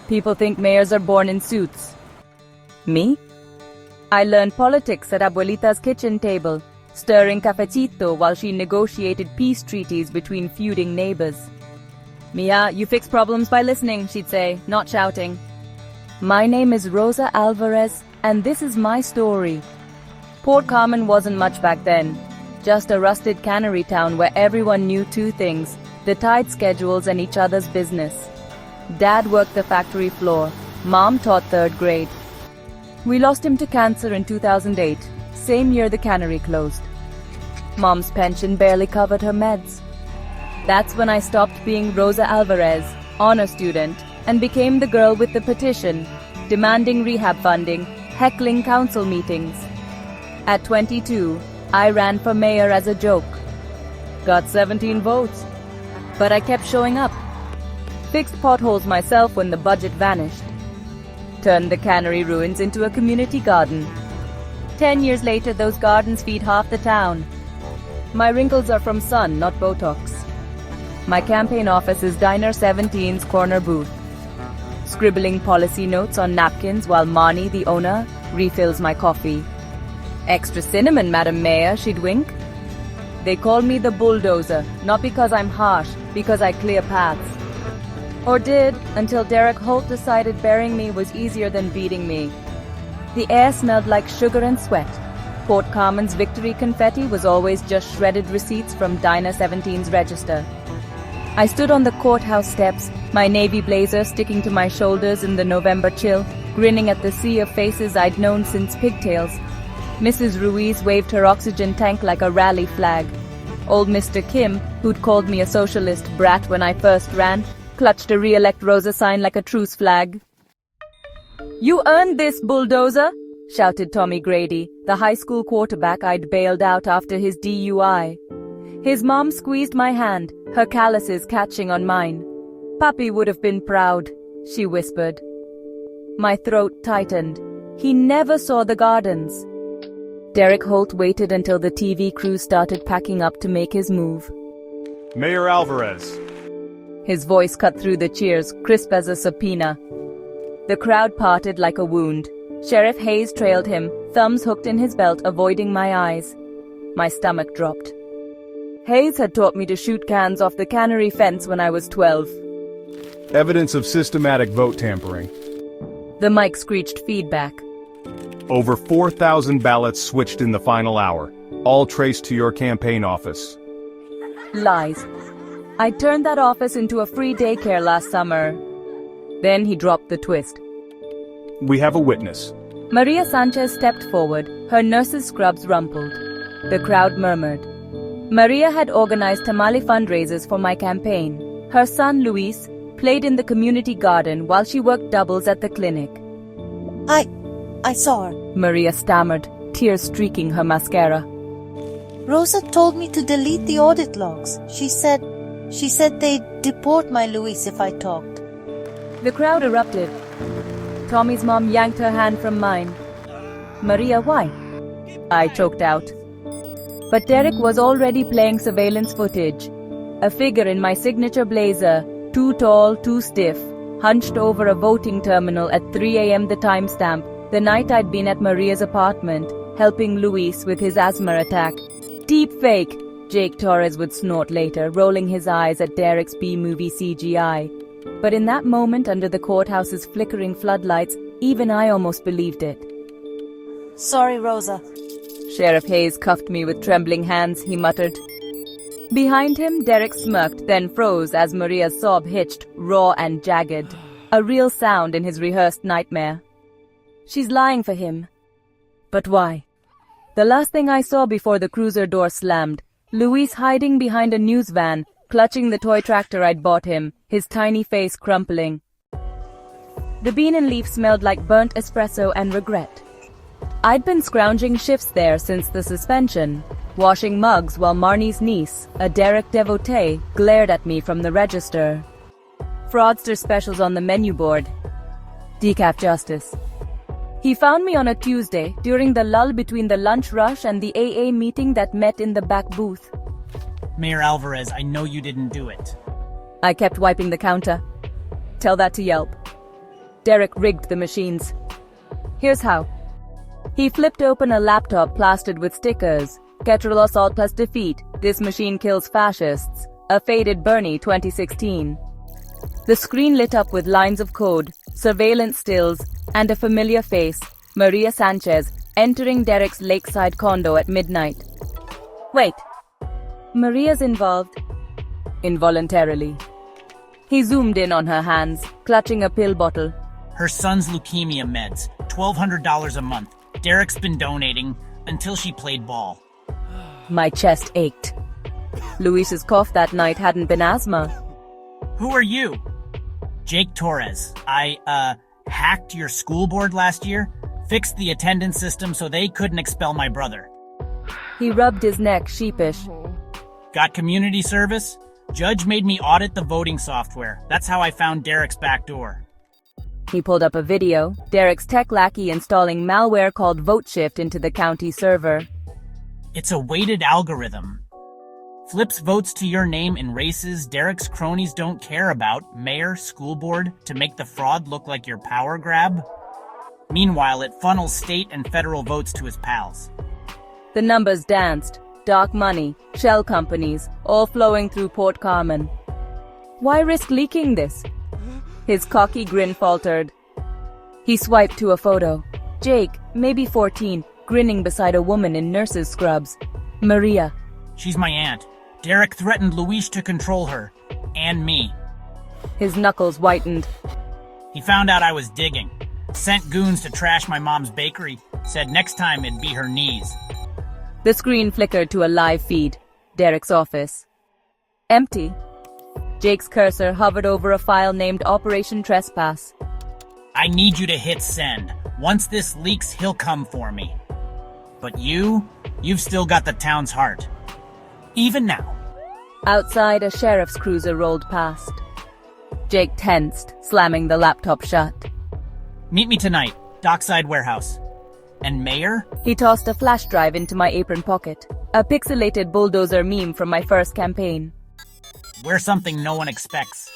People think mayors are born in suits. Me? I learned politics at Abuelita's kitchen table, stirring cafecito while she negotiated peace treaties between feuding neighbors. Mia, you fix problems by listening, she'd say, not shouting. My name is Rosa Alvarez, and this is my story. Port Carmen wasn't much back then, just a rusted cannery town where everyone knew two things, the tide schedules and each other's business. Dad worked the factory floor, Mom taught 3rd grade. We lost him to cancer in 2008, same year the cannery closed. Mom's pension barely covered her meds. That's when I stopped being Rosa Alvarez, honor student, and became the girl with the petition, demanding rehab funding, heckling council meetings. At 22, I ran for mayor as a joke. Got 17 votes. But I kept showing up. Fixed potholes myself when the budget vanished. Turned the cannery ruins into a community garden. 10 years later, those gardens feed half the town. My wrinkles are from sun, not Botox. My campaign office is Diner 17's corner booth. Scribbling policy notes on napkins while Marnie, the owner, refills my coffee. Extra cinnamon, Madam Mayor, she'd wink. They call me the bulldozer, not because I'm harsh, because I clear paths. Or did, until Derek Holt decided burying me was easier than beating me. The air smelled like sugar and sweat. Port Carmen's victory confetti was always just shredded receipts from Diner 17's register. I stood on the courthouse steps, my navy blazer sticking to my shoulders in the November chill, grinning at the sea of faces I'd known since pigtails. Mrs. Ruiz waved her oxygen tank like a rally flag. Old Mr. Kim, who'd called me a socialist brat when I first ran, clutched a re-elect Rosa sign like a truce flag. "You earned this, bulldozer!" shouted Tommy Grady, the high school quarterback I'd bailed out after his DUI. His mom squeezed my hand, her calluses catching on mine. "Papi would have been proud," she whispered. My throat tightened. He never saw the gardens. Derek Holt waited until the TV crew started packing up to make his move. "Mayor Alvarez." His voice cut through the cheers, crisp as a subpoena. The crowd parted like a wound. Sheriff Hayes trailed him, thumbs hooked in his belt, avoiding my eyes. My stomach dropped. Hayes had taught me to shoot cans off the cannery fence when I was 12. "Evidence of systematic vote tampering. The mic screeched feedback. Over 4,000 ballots switched in the final hour, all traced to your campaign office." Lies. I turned that office into a free daycare last summer. Then he dropped the twist. "We have a witness." Maria Sanchez stepped forward, her nurse's scrubs rumpled. The crowd murmured. Maria had organized tamale fundraisers for my campaign. Her son, Luis, played in the community garden while she worked doubles at the clinic. I saw her. Maria stammered, tears streaking her mascara. Rosa told me to delete the audit logs. She said they'd deport my Luis if I talked. The crowd erupted. Tommy's mom yanked her hand from mine. "Maria, why?" I choked out. But Derek was already playing surveillance footage. A figure in my signature blazer, too tall, too stiff, hunched over a voting terminal at 3 a.m. the timestamp, the night I'd been at Maria's apartment, helping Luis with his asthma attack. "Deep fake," Jake Torres would snort later, rolling his eyes at Derek's B-movie CGI. But in that moment under the courthouse's flickering floodlights, even I almost believed it. "Sorry, Rosa." Sheriff Hayes cuffed me with trembling hands, he muttered. Behind him, Derek smirked, then froze as Maria's sob hitched, raw and jagged. A real sound in his rehearsed nightmare. She's lying for him. But why? The last thing I saw before the cruiser door slammed, Luis hiding behind a news van, clutching the toy tractor I'd bought him, his tiny face crumpling. The bean and leaf smelled like burnt espresso and regret. I'd been scrounging shifts there since the suspension, washing mugs while Marnie's niece, a Derek devotee, glared at me from the register. Fraudster specials on the menu board. Decaf justice. He found me on a Tuesday, during the lull between the lunch rush and the AA meeting that met in the back booth. "Mayor Alvarez, I know you didn't do it." I kept wiping the counter. Tell that to Yelp. Derek rigged the machines. Here's how. He flipped open a laptop plastered with stickers. Ketral assault plus defeat. This machine kills fascists. A faded Bernie 2016. The screen lit up with lines of code, surveillance stills, and a familiar face, Maria Sanchez, entering Derek's lakeside condo at midnight. Wait. Maria's involved. Involuntarily. He zoomed in on her hands, clutching a pill bottle. Her son's leukemia meds, $1,200 a month. Derek's been donating until she played ball. My chest ached. Luis's cough that night hadn't been asthma. Who are you? Jake Torres. I hacked your school board last year, fixed the attendance system so they couldn't expel my brother. He rubbed his neck, sheepish. Got community service? Judge made me audit the voting software. That's how I found Derek's back door. He pulled up a video, Derek's tech lackey installing malware called VoteShift into the county server. It's a weighted algorithm. Flips votes to your name in races Derek's cronies don't care about, mayor, school board, to make the fraud look like your power grab. Meanwhile, it funnels state and federal votes to his pals. The numbers danced. Dark money, shell companies, all flowing through Port Carmen. Why risk leaking this? His cocky grin faltered. He swiped to a photo. Jake, maybe 14, grinning beside a woman in nurse's scrubs. Maria. She's my aunt. Derek threatened Luis to control her. And me. His knuckles whitened. He found out I was digging. Sent goons to trash my mom's bakery. Said next time it'd be her knees. The screen flickered to a live feed. Derek's office. Empty. Jake's cursor hovered over a file named Operation Trespass. I need you to hit send. Once this leaks, he'll come for me. But you've still got the town's heart. Even now. Outside, a sheriff's cruiser rolled past. Jake tensed, slamming the laptop shut. Meet me tonight, Dockside Warehouse. And Mayor? He tossed a flash drive into my apron pocket. A pixelated bulldozer meme from my first campaign. Wear something no one expects.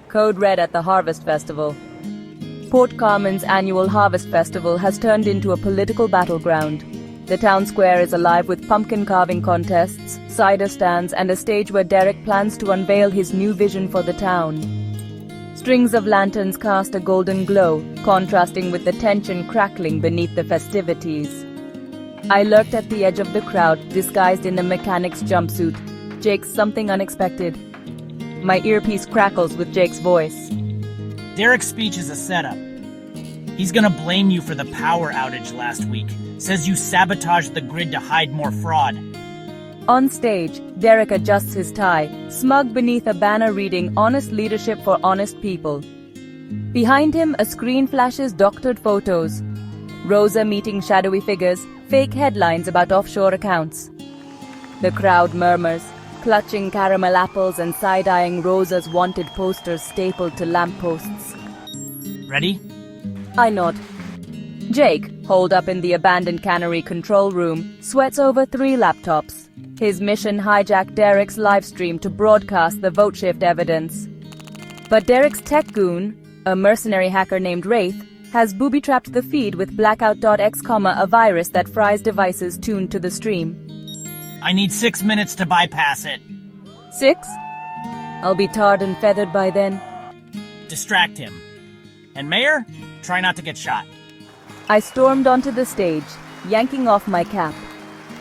Code red at the Harvest Festival. Port Carmen's annual Harvest Festival has turned into a political battleground. The town square is alive with pumpkin carving contests, cider stands, and a stage where Derek plans to unveil his new vision for the town. Strings of lanterns cast a golden glow, contrasting with the tension crackling beneath the festivities. I lurked at the edge of the crowd, disguised in a mechanic's jumpsuit. Jake's something unexpected. My earpiece crackles with Jake's voice. Derek's speech is a setup. He's gonna blame you for the power outage last week. Says you sabotaged the grid to hide more fraud. On stage, Derek adjusts his tie, smug beneath a banner reading Honest Leadership for Honest People. Behind him, a screen flashes doctored photos. Rosa meeting shadowy figures, fake headlines about offshore accounts. The crowd murmurs, clutching caramel apples and side-eyeing Rosa's wanted posters stapled to lampposts. Ready? I nod. Jake, holed up in the abandoned cannery control room, sweats over 3 laptops. His mission hijacked Derek's livestream to broadcast the VoteShift evidence. But Derek's tech goon, a mercenary hacker named Wraith, has booby-trapped the feed with blackout.x, a virus that fries devices tuned to the stream. I need 6 minutes to bypass it. 6? I'll be tarred and feathered by then. Distract him. And Mayor, try not to get shot. I stormed onto the stage, yanking off my cap.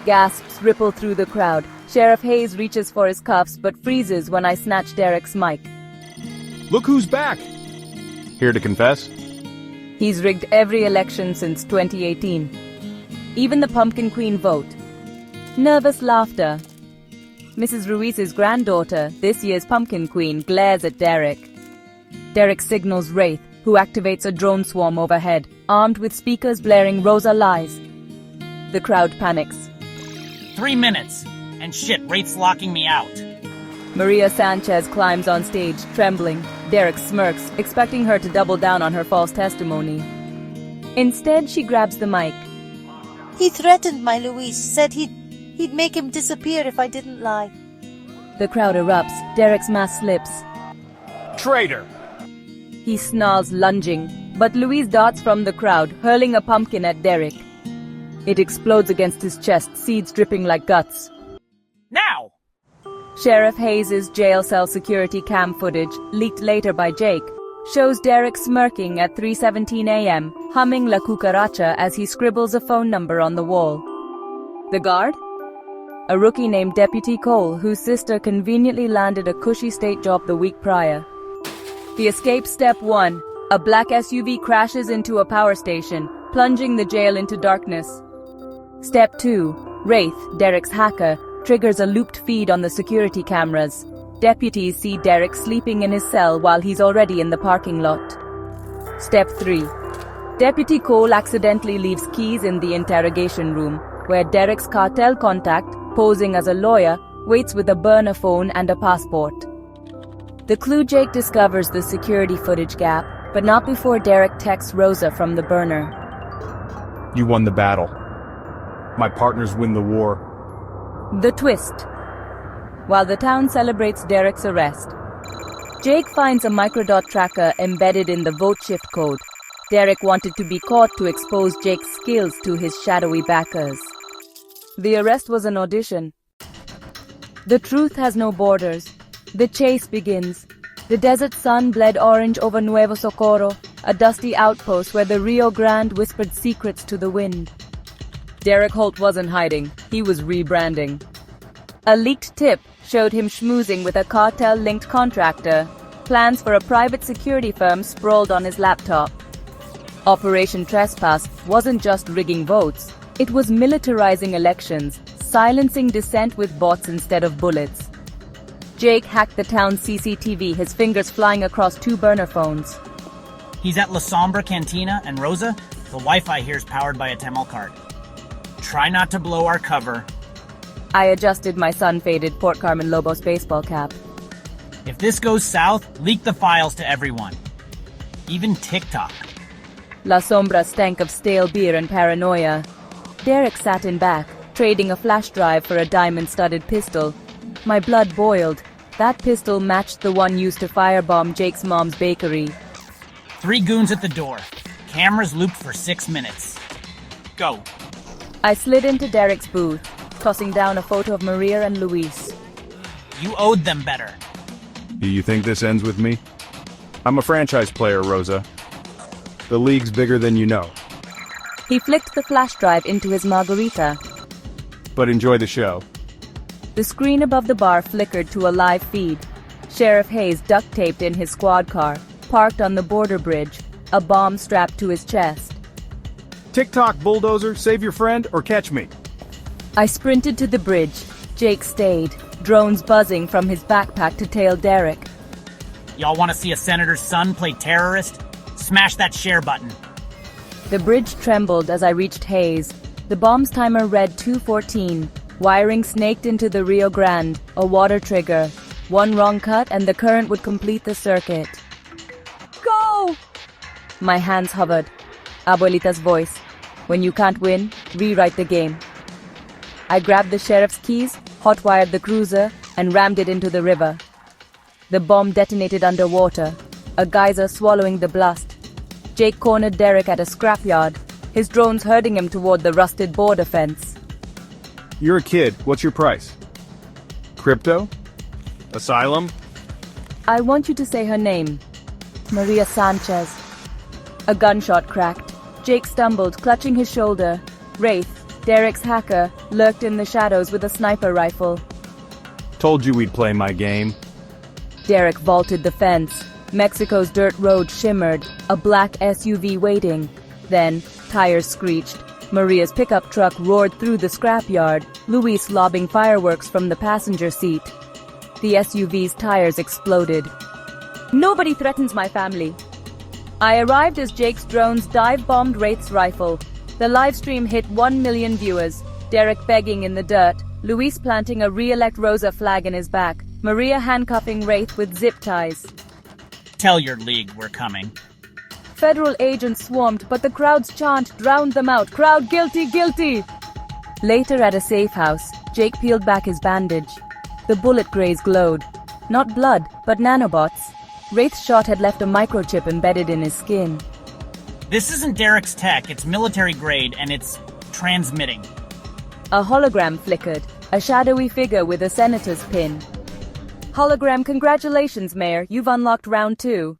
Gasps ripple through the crowd. Sheriff Hayes reaches for his cuffs but freezes when I snatch Derek's mic. Look who's back! Here to confess? He's rigged every election since 2018. Even the Pumpkin Queen vote. Nervous laughter. Mrs. Ruiz's granddaughter, this year's Pumpkin Queen, glares at Derek. Derek signals Wraith, who activates a drone swarm overhead, armed with speakers blaring Rosa lies. The crowd panics. 3 minutes! And shit, Wraith's locking me out. Maria Sanchez climbs on stage, trembling. Derek smirks, expecting her to double down on her false testimony. Instead, she grabs the mic. He threatened my Luis, said he'd make him disappear if I didn't lie. The crowd erupts. Derek's mask slips. Traitor! He snarls, lunging, but Louise darts from the crowd, hurling a pumpkin at Derek. It explodes against his chest, seeds dripping like guts. Now! Sheriff Hayes' jail cell security cam footage, leaked later by Jake, shows Derek smirking at 3:17 a.m., humming La Cucaracha as he scribbles a phone number on the wall. The guard? A rookie named Deputy Cole, whose sister conveniently landed a cushy state job the week prior. The escape step 1. A black SUV crashes into a power station, plunging the jail into darkness. Step 2. Wraith, Derek's hacker, triggers a looped feed on the security cameras. Deputies see Derek sleeping in his cell while he's already in the parking lot. Step 3. Deputy Cole accidentally leaves keys in the interrogation room, where Derek's cartel contact, posing as a lawyer, waits with a burner phone and a passport. The clue Jake discovers the security footage gap, but not before Derek texts Rosa from the burner. You won the battle. My partners win the war. The twist. While the town celebrates Derek's arrest, Jake finds a microdot tracker embedded in the vote shift code. Derek wanted to be caught to expose Jake's skills to his shadowy backers. The arrest was an audition. The truth has no borders. The chase begins. The desert sun bled orange over Nuevo Socorro, a dusty outpost where the Rio Grande whispered secrets to the wind. Derek Holt wasn't hiding. He was rebranding. A leaked tip showed him schmoozing with a cartel-linked contractor. Plans for a private security firm sprawled on his laptop. Operation Trespass wasn't just rigging votes. It was militarizing elections, silencing dissent with bots instead of bullets. Jake hacked the town's CCTV, his fingers flying across 2 burner phones. He's at La Sombra Cantina, and Rosa, the Wi-Fi here's powered by a Tamil card. Try not to blow our cover. I adjusted my sun-faded Port Carmen Lobos baseball cap. If this goes south, leak the files to everyone. Even TikTok. La Sombra stank of stale beer and paranoia. Derek sat in back, trading a flash drive for a diamond-studded pistol. My blood boiled. That pistol matched the one used to firebomb Jake's mom's bakery. 3 goons at the door. Cameras looped for 6 minutes. Go. I slid into Derek's booth, tossing down a photo of Maria and Luis. You owed them better. Do you think this ends with me? I'm a franchise player, Rosa. The league's bigger than you know. He flicked the flash drive into his margarita. But enjoy the show. The screen above the bar flickered to a live feed. Sheriff Hayes duct-taped in his squad car, parked on the border bridge, a bomb strapped to his chest. TikTok, bulldozer, save your friend, or catch me. I sprinted to the bridge. Jake stayed, drones buzzing from his backpack to tail Derek. Y'all want to see a senator's son play terrorist? Smash that share button. The bridge trembled as I reached Hayes. The bomb's timer read 2:14. Wiring snaked into the Rio Grande, a water trigger. One wrong cut and the current would complete the circuit. Go! My hands hovered. Abuelita's voice. When you can't win, rewrite the game. I grabbed the sheriff's keys, hotwired the cruiser, and rammed it into the river. The bomb detonated underwater, a geyser swallowing the blast. Jake cornered Derek at a scrapyard, his drones herding him toward the rusted border fence. You're a kid. What's your price? Crypto? Asylum? I want you to say her name. Maria Sanchez. A gunshot cracked. Jake stumbled, clutching his shoulder. Wraith, Derek's hacker, lurked in the shadows with a sniper rifle. Told you we'd play my game. Derek vaulted the fence. Mexico's dirt road shimmered, a black SUV waiting. Then, tires screeched. Maria's pickup truck roared through the scrapyard, Luis lobbing fireworks from the passenger seat. The SUV's tires exploded. Nobody threatens my family. I arrived as Jake's drones dive-bombed Wraith's rifle. The livestream hit 1 million viewers. Derek begging in the dirt, Luis planting a re-elect Rosa flag in his back, Maria handcuffing Wraith with zip ties. Tell your league we're coming. Federal agents swarmed, but the crowd's chant drowned them out. Crowd guilty, guilty! Later at a safe house, Jake peeled back his bandage. The bullet grays glowed. Not blood, but nanobots. Wraith's shot had left a microchip embedded in his skin. This isn't Derek's tech, it's military grade, and it's transmitting. A hologram flickered, a shadowy figure with a senator's pin. Hologram, congratulations, Mayor, you've unlocked round 2.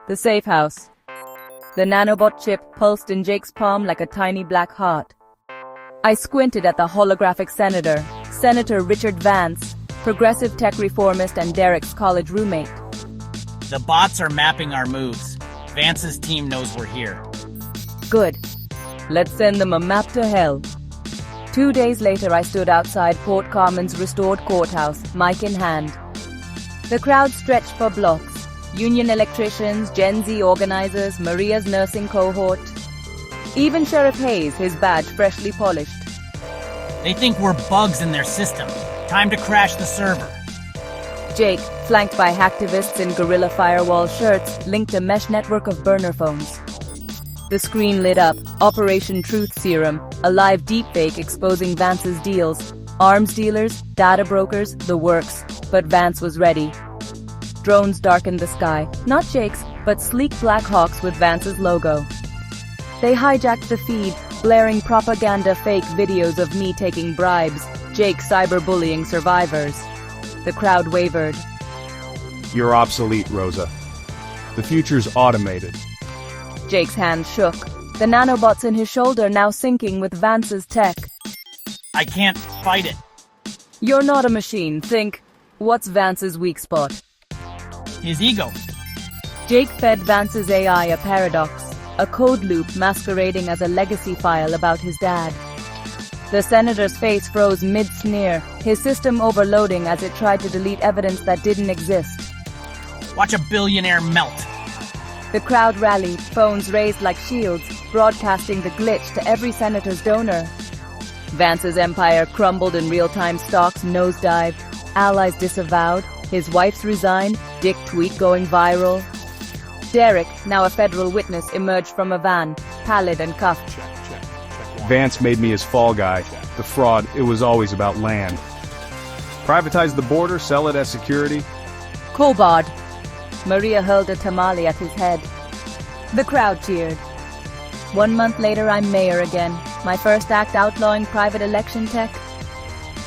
The safe house. The nanobot chip pulsed in Jake's palm like a tiny black heart. I squinted at the holographic senator, Senator Richard Vance, progressive tech reformist and Derek's college roommate. The bots are mapping our moves. Vance's team knows we're here. Good. Let's send them a map to hell. 2 days later, I stood outside Port Carmen's restored courthouse, mic in hand. The crowd stretched for blocks. Union electricians, Gen Z organizers, Maria's nursing cohort. Even Sheriff Hayes, his badge freshly polished. They think we're bugs in their system. Time to crash the server. Jake, flanked by hacktivists in guerrilla firewall shirts, linked a mesh network of burner phones. The screen lit up, Operation Truth Serum, a live deepfake exposing Vance's deals. Arms dealers, data brokers, the works. But Vance was ready. Drones darkened the sky, not Jake's, but sleek Black Hawks with Vance's logo. They hijacked the feed, blaring propaganda fake videos of me taking bribes, Jake cyberbullying survivors. The crowd wavered. You're obsolete, Rosa. The future's automated. Jake's hand shook, the nanobots in his shoulder now syncing with Vance's tech. I can't fight it. You're not a machine, think. What's Vance's weak spot? His ego. Jake fed Vance's AI a paradox, a code loop masquerading as a legacy file about his dad. The senator's face froze mid-sneer, his system overloading as it tried to delete evidence that didn't exist. Watch a billionaire melt. The crowd rallied, phones raised like shields, broadcasting the glitch to every senator's donor. Vance's empire crumbled in real-time, stocks nosedived, allies disavowed, his wife's resigned, Dick tweet going viral. Derek, now a federal witness, emerged from a van, pallid and cuffed. Vance made me his fall guy. The fraud, it was always about land. Privatize the border, sell it as security. Cobard. Maria hurled a tamale at his head. The crowd cheered. 1 month later, I'm mayor again. My first act outlawing private election tech.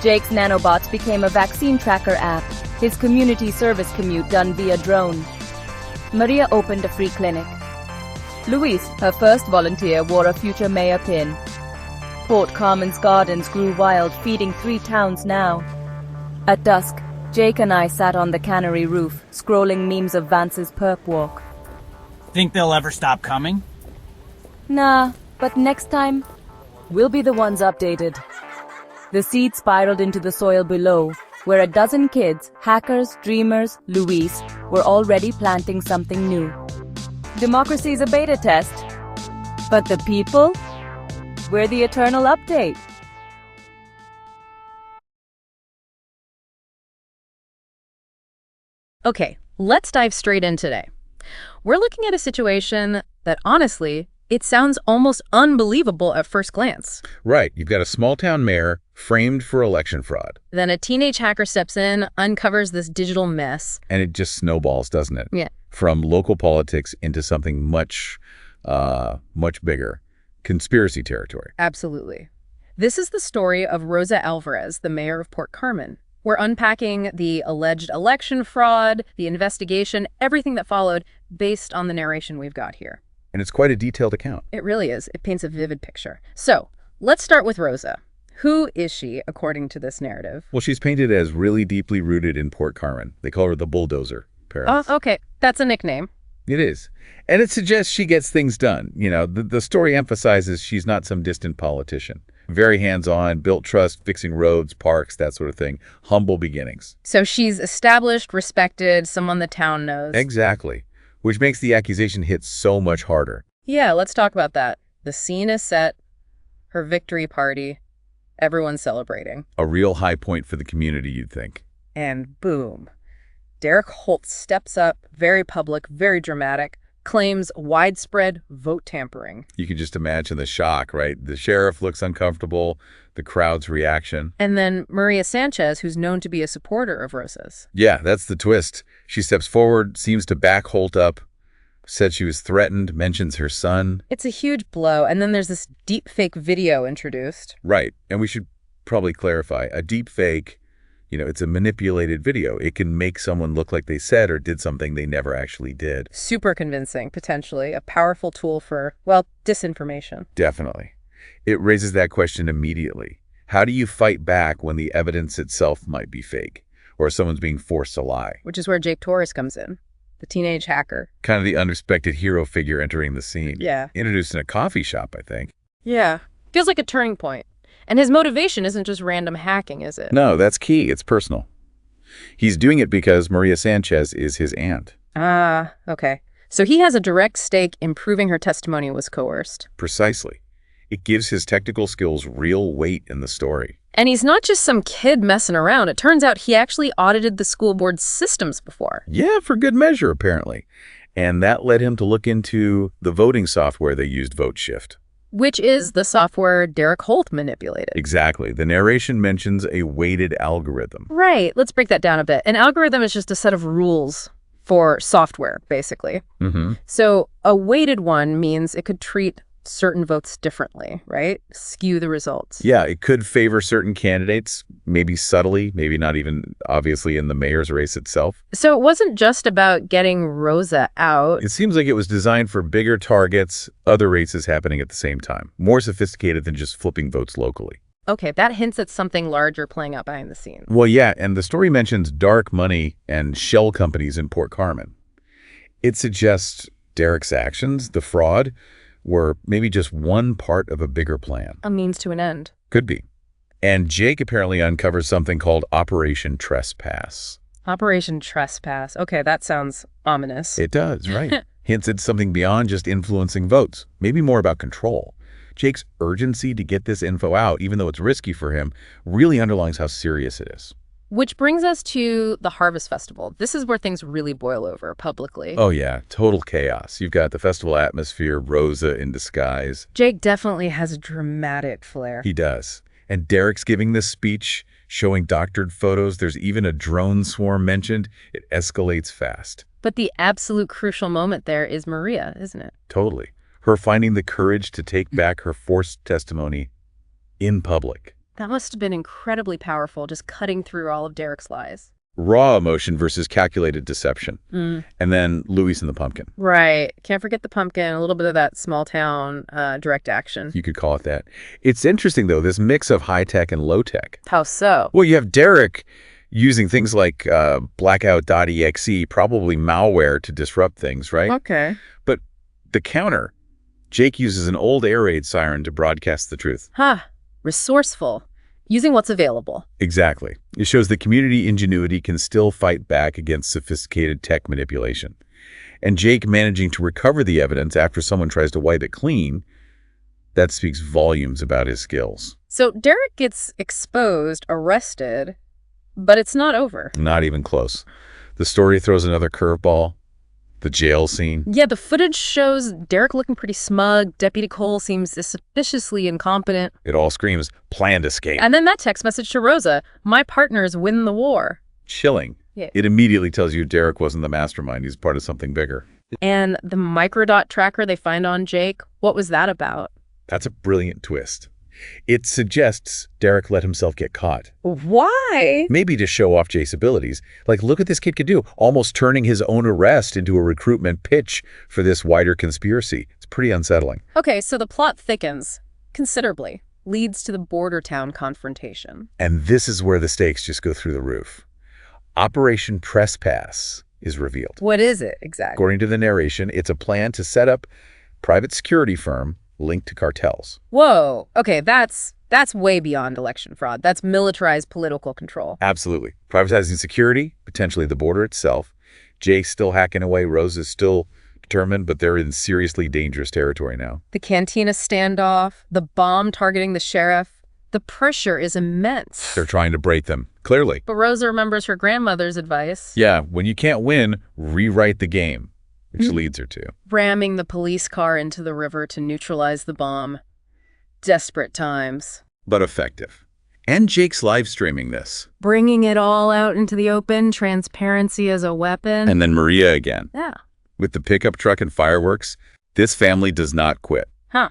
Jake's nanobots became a vaccine tracker app, his community service commute done via drone. Maria opened a free clinic. Luis, her first volunteer, wore a future mayor pin. Port Carmen's gardens grew wild, feeding 3 towns now. At dusk, Jake and I sat on the cannery roof, scrolling memes of Vance's perp walk. Think they'll ever stop coming? Nah, but next time, we'll be the ones updated. The seed spiraled into the soil below, where a dozen kids, hackers, dreamers, Luis, were already planting something new. Democracy's a beta test. But the people? We're the eternal update. Okay, let's dive straight in today. We're looking at a situation that, honestly, it sounds almost unbelievable at first glance. Right. You've got a small-town mayor framed for election fraud. Then a teenage hacker steps in, uncovers this digital mess. And it just snowballs, doesn't it? Yeah. From local politics into something much bigger. Conspiracy territory. Absolutely. This is the story of Rosa Alvarez, the mayor of Port Carmen. We're unpacking the alleged election fraud, the investigation, everything that followed based on the narration we've got here. And it's quite a detailed account. It really is. It paints a vivid picture. So, let's start with Rosa. Who is she, according to this narrative? Well, she's painted as really deeply rooted in Port Carmen. They call her the bulldozer, Paris. Oh, okay. That's a nickname. It is. And it suggests she gets things done. You know, the story emphasizes she's not some distant politician. Very hands-on, built trust, fixing roads, parks, that sort of thing. Humble beginnings. So she's established, respected, someone the town knows. Exactly. Which makes the accusation hit so much harder. Yeah, let's talk about that. The scene is set, her victory party, everyone's celebrating. A real high point for the community, you'd think. And boom. Derek Holt steps up, very public, very dramatic, claims widespread vote tampering. You can just imagine the shock, right? The sheriff looks uncomfortable, the crowd's reaction. And then Maria Sanchez, who's known to be a supporter of Rosa's. Yeah, that's the twist. She steps forward, seems to back Holt up, said she was threatened, mentions her son. It's a huge blow. And then there's this deep fake video introduced. Right. And we should probably clarify. A deep fake, it's a manipulated video. It can make someone look like they said or did something they never actually did. Super convincing, potentially. A powerful tool for, well, disinformation. Definitely. It raises that question immediately. How do you fight back when the evidence itself might be fake or someone's being forced to lie? Which is where Jake Torres comes in, the teenage hacker. Kind of the unexpected hero figure entering the scene. Yeah. Introduced in a coffee shop, I think. Yeah. Feels like a turning point. And his motivation isn't just random hacking, is it? No, that's key. It's personal. He's doing it because Maria Sanchez is his aunt. Ah, okay. So he has a direct stake in proving her testimony was coerced. Precisely. It gives his technical skills real weight in the story. And he's not just some kid messing around. It turns out he actually audited the school board's systems before. Yeah, for good measure, apparently. And that led him to look into the voting software they used, VoteShift. Which is the software Derek Holt manipulated. Exactly. The narration mentions a weighted algorithm. Right. Let's break that down a bit. An algorithm is just a set of rules for software, basically. Mm-hmm. So a weighted one means it could treat certain votes differently, right? Skew the results. Yeah, it could favor certain candidates, maybe subtly, maybe not even obviously in the mayor's race itself. So it wasn't just about getting Rosa out. It seems like it was designed for bigger targets, other races happening at the same time. More sophisticated than just flipping votes locally. Okay, that hints at something larger playing out behind the scenes. Well, yeah, and the story mentions dark money and shell companies in Port Carmen. It suggests Derek's actions, the fraud, were maybe just one part of a bigger plan. A means to an end. Could be. And Jake apparently uncovers something called Operation Trespass. Operation Trespass. Okay, that sounds ominous. It does, right? Hints at something beyond just influencing votes, maybe more about control. Jake's urgency to get this info out, even though it's risky for him, really underlines how serious it is. Which brings us to the Harvest Festival. This is where things really boil over publicly. Oh, yeah. Total chaos. You've got the festival atmosphere, Rosa in disguise. Jake definitely has a dramatic flair. He does. And Derek's giving this speech, showing doctored photos. There's even a drone swarm mentioned. It escalates fast. But the absolute crucial moment there is Maria, isn't it? Totally. Her finding the courage to take back her forced testimony in public. That must have been incredibly powerful, just cutting through all of Derek's lies. Raw emotion versus calculated deception. And then Louis and the Pumpkin. Right. Can't forget the pumpkin, a little bit of that small town direct action. You could call it that. It's interesting, though, this mix of high-tech and low-tech. How so? Well, you have Derek using things like blackout.exe, probably malware to disrupt things, right? Okay. But the counter, Jake uses an old air raid siren to broadcast the truth. Huh. Resourceful. Using what's available. Exactly. It shows that community ingenuity can still fight back against sophisticated tech manipulation. And Jake managing to recover the evidence after someone tries to wipe it clean, that speaks volumes about his skills. So Derek gets exposed, arrested, but it's not over. Not even close. The story throws another curveball. The jail scene. Yeah, the footage shows Derek looking pretty smug. Deputy Cole seems suspiciously incompetent. It all screams planned escape. And then that text message to Rosa, my partners win the war. Chilling. Yeah. It immediately tells you Derek wasn't the mastermind. He's part of something bigger. And the microdot tracker they find on Jake, what was that about? That's a brilliant twist. It suggests Derek let himself get caught. Why? Maybe to show off Jake's abilities. Like, look what this kid could do, almost turning his own arrest into a recruitment pitch for this wider conspiracy. It's pretty unsettling. Okay, so the plot thickens considerably, leads to the border town confrontation. And this is where the stakes just go through the roof. Operation Trespass is revealed. What is it exactly? According to the narration, it's a plan to set up a private security firm linked to cartels. Whoa. Okay, that's way beyond election fraud. That's militarized political control. Absolutely. Privatizing security, potentially the border itself. Jake's still hacking away. Rosa's still determined, but they're in seriously dangerous territory now. The cantina standoff, the bomb targeting the sheriff. The pressure is immense. They're trying to break them, clearly. But Rosa remembers her grandmother's advice. Yeah, when you can't win, rewrite the game. which leads her to ramming the police car into the river to neutralize the bomb. Desperate times. but effective. And Jake's live streaming this. Bringing it all out into the open, transparency as a weapon. And then Maria again. Yeah. With the pickup truck and fireworks, this family does not quit. Huh.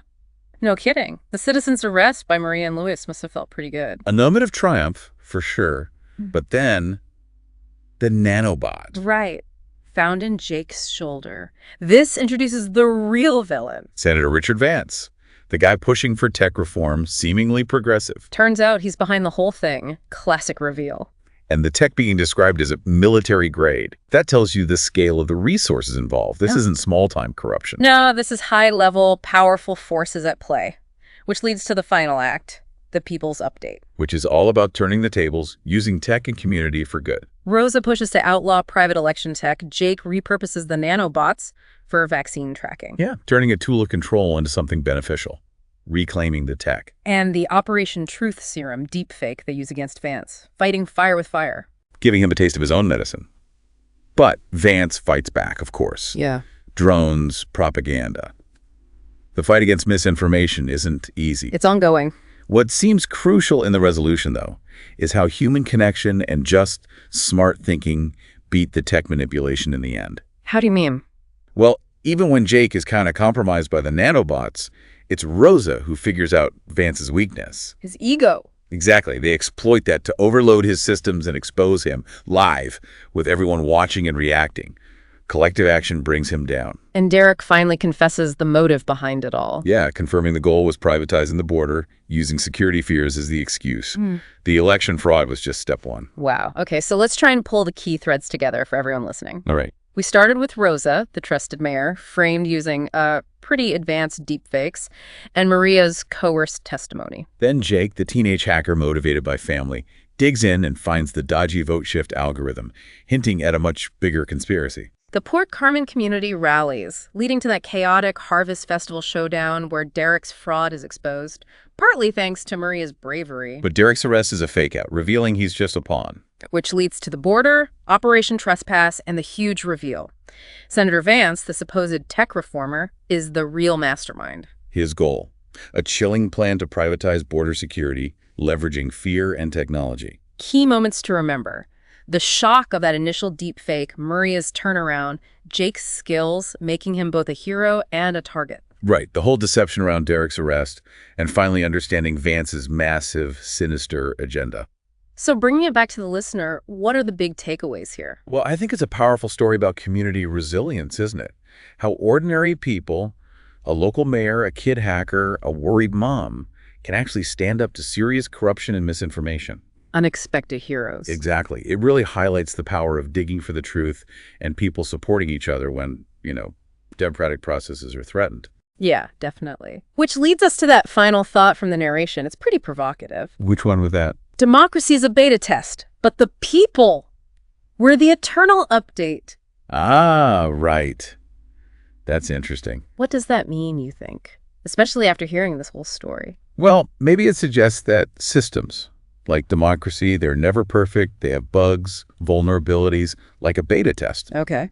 No kidding. The citizen's arrest by Maria and Louis must have felt pretty good. A moment of triumph, for sure. But then, the nanobot. Right. Found in Jake's shoulder. This introduces the real villain. Senator Richard Vance. The guy pushing for tech reform, seemingly progressive. Turns out he's behind the whole thing. Classic reveal. And the tech being described as a military grade. That tells you the scale of the resources involved. This isn't small-time corruption. No, this is high-level, powerful forces at play. Which leads to the final act, the People's Update. Which is all about turning the tables, using tech and community for good. Rosa pushes to outlaw private election tech. Jake repurposes the nanobots for vaccine tracking. Yeah, turning a tool of control into something beneficial. Reclaiming the tech. And the Operation Truth Serum deepfake they use against Vance. Fighting fire with fire. Giving him a taste of his own medicine. But Vance fights back, of course. Yeah. Drones, propaganda. The fight against misinformation isn't easy. It's ongoing. What seems crucial in the resolution, though, is how human connection and just smart thinking beat the tech manipulation in the end. How do you mean? Well, even when Jake is kind of compromised by the nanobots, it's Rosa who figures out Vance's weakness. His ego. Exactly. They exploit that to overload his systems and expose him live with everyone watching and reacting. Collective action brings him down. And Derek finally confesses the motive behind it all. Yeah, confirming the goal was privatizing the border, using security fears as the excuse. The election fraud was just step one. Wow. Okay, so let's try and pull the key threads together for everyone listening. All right. We started with Rosa, the trusted mayor, framed using pretty advanced deepfakes, and Maria's coerced testimony. Then Jake, the teenage hacker motivated by family, digs in and finds the dodgy vote shift algorithm, hinting at a much bigger conspiracy. The Port Carmen community rallies, leading to that chaotic Harvest Festival showdown where Derek's fraud is exposed, partly thanks to Maria's bravery. But Derek's arrest is a fake-out, revealing he's just a pawn. Which leads to the border, Operation Trespass, and the huge reveal. Senator Vance, the supposed tech reformer, is the real mastermind. His goal, a chilling plan to privatize border security, leveraging fear and technology. Key moments to remember. The shock of that initial deepfake, Maria's turnaround, Jake's skills, making him both a hero and a target. Right, the whole deception around Derek's arrest, and finally understanding Vance's massive, sinister agenda. So bringing it back to the listener, what are the big takeaways here? Well, I think it's a powerful story about community resilience, isn't it? How ordinary people, a local mayor, a kid hacker, a worried mom, can actually stand up to serious corruption and misinformation. Unexpected heroes. Exactly. It really highlights the power of digging for the truth and people supporting each other when, democratic processes are threatened. Yeah, definitely. Which leads us to that final thought from the narration. It's pretty provocative. Which one was that? Democracy is a beta test, but the people were the eternal update. Ah, right. That's interesting. What does that mean, you think? Especially after hearing this whole story. Well, maybe it suggests that systems, like democracy, they're never perfect. They have bugs, vulnerabilities, like a beta test. Okay.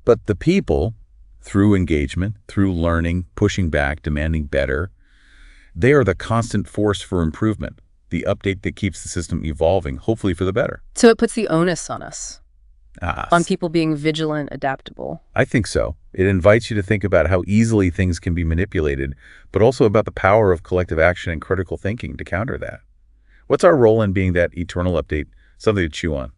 But the people, through engagement, through learning, pushing back, demanding better, they are the constant force for improvement, the update that keeps the system evolving, hopefully for the better. So it puts the onus on us, on people being vigilant, adaptable. I think so. It invites you to think about how easily things can be manipulated, but also about the power of collective action and critical thinking to counter that. What's our role in being that eternal update, something to chew on?